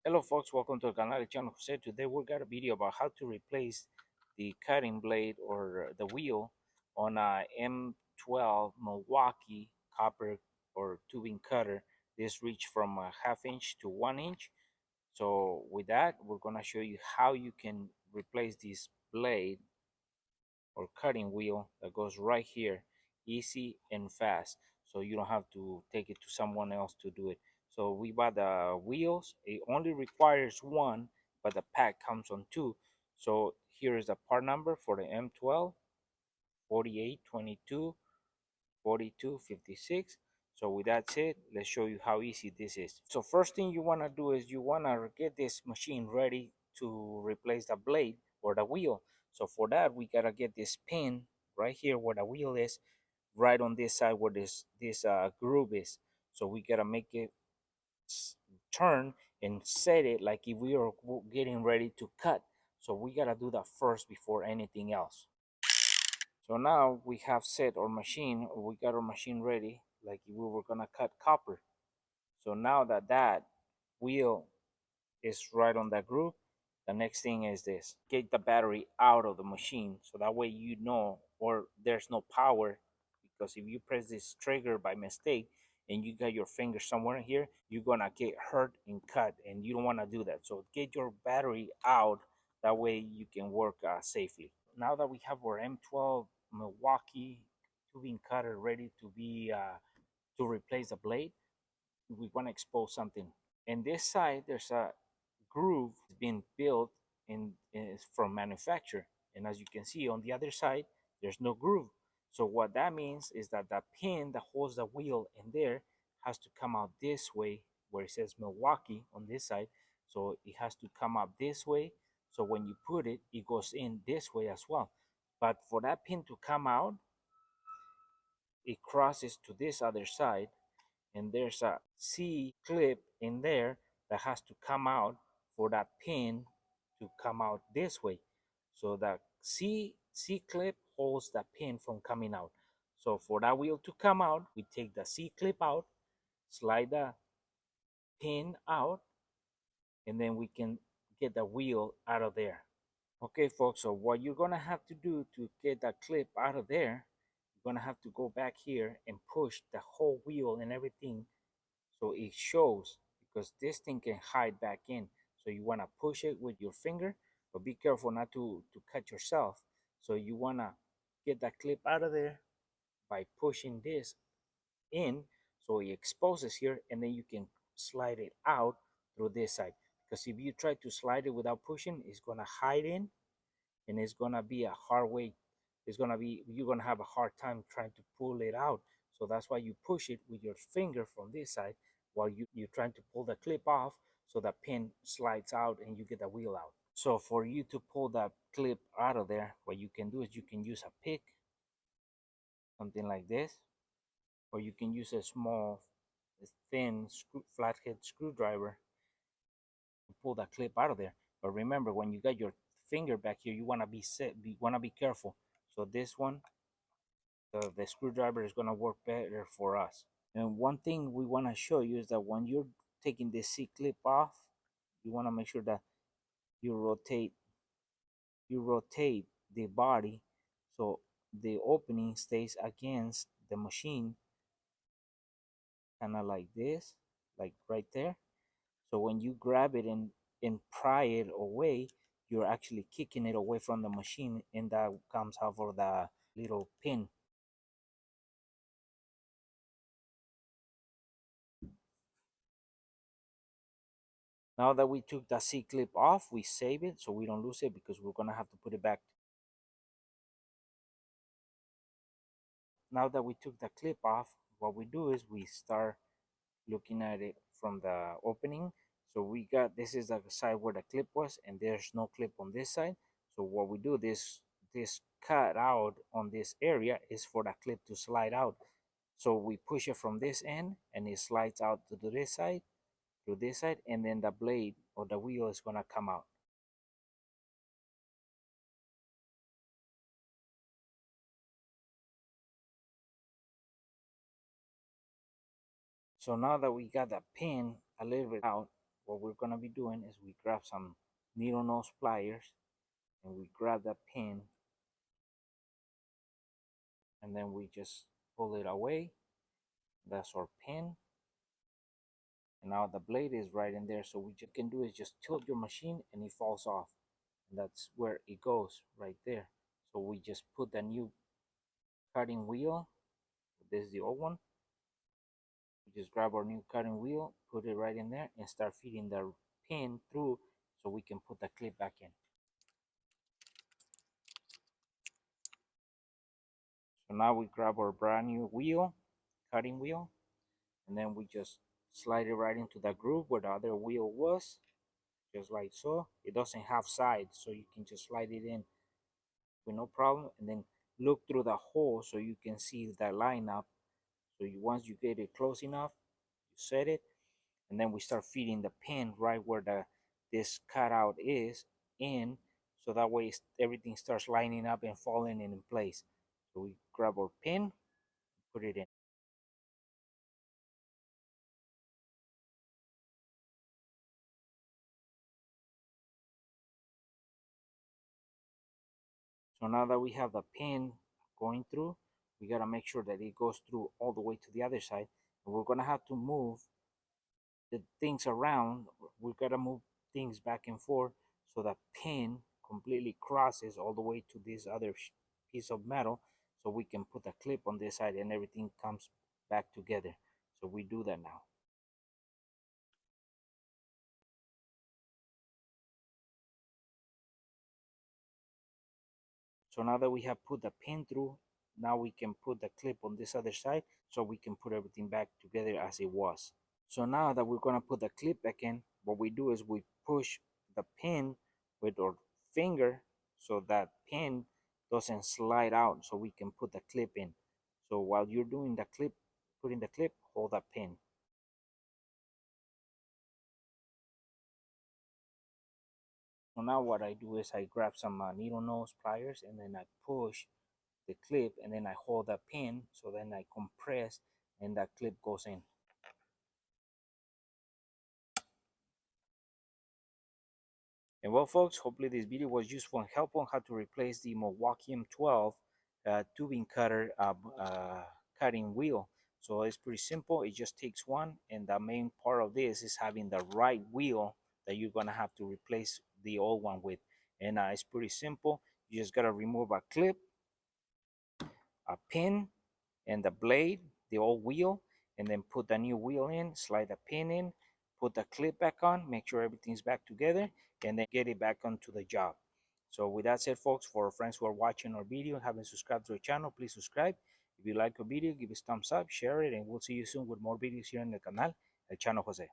Hello folks, welcome to the canal channel Jose. Today we got a video about how to replace the cutting blade or the wheel on a M12 Milwaukee copper or tubing cutter. This reach from a half inch to 1 inch. So with that, we're gonna show you how you can replace this blade or cutting wheel that goes right here, easy and fast, so you don't have to take it to someone else to do it. So we bought the wheels. It only requires one, but the pack comes on two. So here is the part number for the M12: 4822 4256. So with that said, let's show you how easy this is. So first thing you want to do is you want to get this machine ready to replace the blade or the wheel. So for that, we got to get this pin right here where the wheel is, right on this side where this groove is. So we got to make it turn and set it like if we are getting ready to cut. So we got to do that first before anything else. So now we have set our machine, or we got our machine ready, like we were gonna cut copper. So now that that wheel is right on that groove, the next thing is this: get the battery out of the machine, so that way you know, or there's no power, because if you press this trigger by mistake and you got your finger somewhere here, you're gonna get hurt and cut, and you don't want to do that. So get your battery out, that way you can work safely. Now that we have our M12 Milwaukee tubing cutter ready to be to replace the blade, we want to expose something. In this side, there's a groove being built in from manufacture, and as you can see on the other side, there's no groove. So what that means is that the pin that holds the wheel in there has to come out this way, where it says Milwaukee on this side. So it has to come up this way. So when you put it, it goes in this way as well. But for that pin to come out, it crosses to this other side, and there's a C clip in there that has to come out for that pin to come out this way. So that C clip holds the pin from coming out. So for that wheel to come out, we take the C clip out, slide the pin out, and then we can get the wheel out of there. Okay, folks, so what you're gonna have to do to get that clip out of there, you're gonna have to go back here and push the whole wheel and everything so it shows, because this thing can hide back in. So you want to push it with your finger, but be careful not to cut yourself. So you want to get that clip out of there by pushing this in, so it exposes here, and then you can slide it out through this side. Because if you try to slide it without pushing, it's going to hide in, and it's going to be a hard way. It's going to be, you're going to have a hard time trying to pull it out. So that's why you push it with your finger from this side while you're trying to pull the clip off, so the pin slides out and you get the wheel out. So for you to pull that clip out of there, what you can do is you can use a pick, something like this, or you can use a small thin flathead screwdriver to pull that clip out of there. But remember, when you got your finger back here, you want to be careful. So this one, the screwdriver is going to work better for us. And one thing we want to show you is that when you're taking the C clip off, you want to make sure that you rotate the body so the opening stays against the machine, kind of like this, like right there. So when you grab it and pry it away, you're actually kicking it away from the machine, and that comes out of the little pin. Now that we took the C clip off, we save it so we don't lose it, because we're gonna have to put it back. Now that we took the clip off, what we do is we start looking at it from the opening. So we got, this is the side where the clip was, and there's no clip on this side. So what we do, this cut out on this area is for the clip to slide out. So we push it from this end, and it slides out to this side, to this side, and then the blade or the wheel is gonna come out. So now that we got the pin a little bit out, what we're gonna be doing is we grab some needle nose pliers and we grab that pin and then we just pull it away. That's our pin. And now the blade is right in there. So what you can do is just tilt your machine and it falls off. And that's where it goes right there. So we just put the new cutting wheel. This is the old one. We just grab our new cutting wheel, put it right in there and start feeding the pin through so we can put the clip back in. So now we grab our brand new wheel, cutting wheel, and then we just slide it right into the groove where the other wheel was, just like so. It doesn't have sides, so you can just slide it in with no problem, and then look through the hole so you can see the lineup. So once you get it close enough, you set it, and then we start feeding the pin right where this cutout is in, so that way everything starts lining up and falling in place. So we grab our pin, put it in. So now that we have the pin going through, we got to make sure that it goes through all the way to the other side. And we're going to have to move the things around. We got to move things back and forth so the pin completely crosses all the way to this other piece of metal, so we can put a clip on this side and everything comes back together. So we do that now. So now that we have put the pin through, now we can put the clip on this other side so we can put everything back together as it was. So now that we're gonna put the clip back in, what we do is we push the pin with our finger so that pin doesn't slide out, so we can put the clip in. So while you're doing the clip, putting the clip, hold that pin. So now what I do is I grab some needle nose pliers and then I push the clip and then I hold the pin, so then I compress and that clip goes in. And well, folks, hopefully this video was useful and helpful on how to replace the Milwaukee M12 tubing cutter cutting wheel. So it's pretty simple. It just takes one, and the main part of this is having the right wheel that you're gonna have to replace the old one with. And it's pretty simple. You just gotta remove a clip, a pin, and the blade, the old wheel, and then put the new wheel in, slide the pin in, put the clip back on, make sure everything's back together, and then get it back onto the job. So with that said, folks, for our friends who are watching our video and haven't subscribed to our channel, please subscribe. If you like our video, give us thumbs up, share it, and we'll see you soon with more videos here on the canal, El Chano Jose.